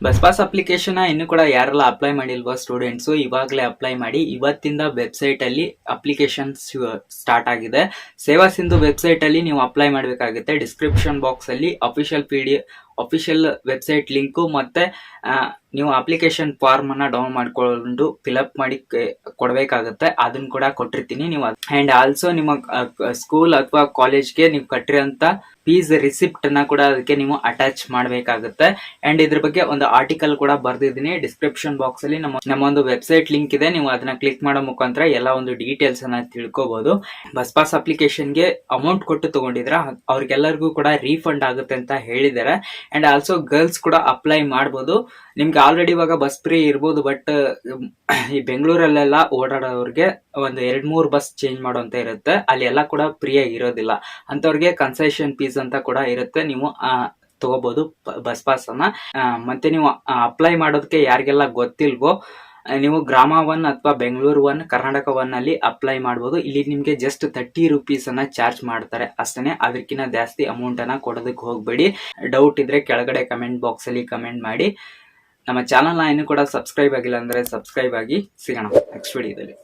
Bus pass application ಇನ್ನು ಕೂಡ ಯಾರೆಲ್ಲ ಅಪ್ಲೈ ಮಾಡಿಲ್ವೋ ಸ್ಟೂಡೆಂಟ್ಸು ಇವಾಗಲೇ ಅಪ್ಲೈ ಮಾಡಿ. ಇವತ್ತಿಂದ ವೆಬ್ಸೈಟ್ ಅಲ್ಲಿ ಅಪ್ಲಿಕೇಶನ್ ಸ್ಟಾರ್ಟ್ ಆಗಿದೆ. ಸೇವಾ ಸಿಂಧು ವೆಬ್ಸೈಟ್ ಅಲ್ಲಿ ನೀವು ಅಪ್ಲೈ ಮಾಡಬೇಕಾಗುತ್ತೆ. ಡಿಸ್ಕ್ರಿಪ್ಷನ್ ಬಾಕ್ಸ್ ಅಲ್ಲಿ ಅಫಿಷಿಯಲ್ ವೆಬ್ಸೈಟ್ ಲಿಂಕು ಮತ್ತೆ ನೀವು ಅಪ್ಲಿಕೇಶನ್ ಫಾರ್ಮ್ ಅನ್ನ ಡೌನ್ ಮಾಡ್ಕೊಂಡು ಫಿಲ್ಅಪ್ ಮಾಡಿ ಕೊಡಬೇಕಾಗುತ್ತೆ. ಅದನ್ನ ಕೂಡ ಕೊಟ್ಟಿರ್ತೀನಿ ನೀವು. ಅಂಡ್ ಆಲ್ಸೋ ನಿಮ್ಮ ಸ್ಕೂಲ್ ಅಥವಾ ಕಾಲೇಜ್ಗೆ ನೀವು ಕಟ್ಟಿರೋಂತ ಫೀಸ್ ರಿಸಿಪ್ಟ್ ಅನ್ನ ಕೂಡ ಅದಕ್ಕೆ ನೀವು ಅಟ್ಯಾಚ್ ಮಾಡಬೇಕಾಗುತ್ತೆ. ಅಂಡ್ ಇದ್ರ ಬಗ್ಗೆ ಒಂದು ಆರ್ಟಿಕಲ್ ಕೂಡ ಬರ್ದಿದ್ದೀನಿ. ಡಿಸ್ಕ್ರಿಪ್ಷನ್ ಬಾಕ್ಸ್ ಅಲ್ಲಿ ನಮ್ಮ ಒಂದು ವೆಬ್ಸೈಟ್ ಲಿಂಕ್ ಇದೆ. ನೀವು ಅದನ್ನ ಕ್ಲಿಕ್ ಮಾಡೋ ಮುಖಾಂತರ ಎಲ್ಲ ಒಂದು ಡೀಟೇಲ್ಸ್ ಅನ್ನ ತಿಳ್ಕೋಬಹುದು. ಬಸ್ ಪಾಸ್ ಅಪ್ಲಿಕೇಶನ್ಗೆ ಅಮೌಂಟ್ ಕೊಟ್ಟು ತಗೊಂಡಿದ್ರ ಅವ್ರಿಗೆಲ್ಲರಿಗೂ ಕೂಡ ರೀಫಂಡ್ ಆಗುತ್ತೆ ಅಂತ ಹೇಳಿದ್ದಾರೆ. ಅಂಡ್ ಆಲ್ಸೋ ಗರ್ಲ್ಸ್ ಕೂಡ ಅಪ್ಲೈ ಮಾಡಬಹುದು. ನಿಮ್ಗೆ ಆಲ್ರೆಡಿ ಇವಾಗ ಬಸ್ ಫ್ರೀ ಇರ್ಬೋದು, ಬಟ್ ಈ ಬೆಂಗಳೂರಲ್ಲೆಲ್ಲ ಓಡಾಡೋರಿಗೆ ಒಂದು 2-3 ಬಸ್ ಚೇಂಜ್ ಮಾಡುವಂತ ಇರುತ್ತೆ. ಅಲ್ಲಿ ಎಲ್ಲ ಕೂಡ ಫ್ರೀ ಆಗಿ ಇರೋದಿಲ್ಲ. ಅಂತವ್ರಿಗೆ ಕನ್ಸೆಷನ್ ಫೀಸ್ ಅಂತ ಕೂಡ ಇರುತ್ತೆ. ನೀವು ತಗೋಬಹುದು ಬಸ್ ಪಾಸ್ ಅನ್ನ. ಮತ್ತೆ ನೀವು ಅಪ್ಲೈ ಮಾಡೋದಕ್ಕೆ ಯಾರಿಗೆಲ್ಲ ಗೊತ್ತಿಲ್ವೋ ನೀವು ಗ್ರಾಮ 1 ಅಥವಾ ಬೆಂಗಳೂರು 1, ಕರ್ನಾಟಕ 1 ಅಲ್ಲಿ ಅಪ್ಲೈ ಮಾಡಬಹುದು. ಇಲ್ಲಿ ನಿಮ್ಗೆ ಜಸ್ಟ್ 30 ರೂಪೀಸ್ ಅನ್ನ ಚಾರ್ಜ್ ಮಾಡ್ತಾರೆ ಅಷ್ಟೇ. ಅದಕ್ಕಿಂತ ಜಾಸ್ತಿ ಅಮೌಂಟ್ ಅನ್ನ ಕೊಡೋದಕ್ಕೆ ಹೋಗ್ಬೇಡಿ. ಡೌಟ್ ಇದ್ರೆ ಕೆಳಗಡೆ ಕಮೆಂಟ್ ಬಾಕ್ಸ್ ಅಲ್ಲಿ ಕಮೆಂಟ್ ಮಾಡಿ. ನಮ್ಮ ಚಾನಲ್ ಇನ್ನೂ ಕೂಡ ಸಬ್ಸ್ಕ್ರೈಬ್ ಆಗಿಲ್ಲ ಅಂದ್ರೆ ಸಬ್ಸ್ಕ್ರೈಬ್ ಆಗಿ. ಸಿಗೋಣ ನೆಕ್ಸ್ಟ್ ವಿಡಿಯೋದಲ್ಲಿ.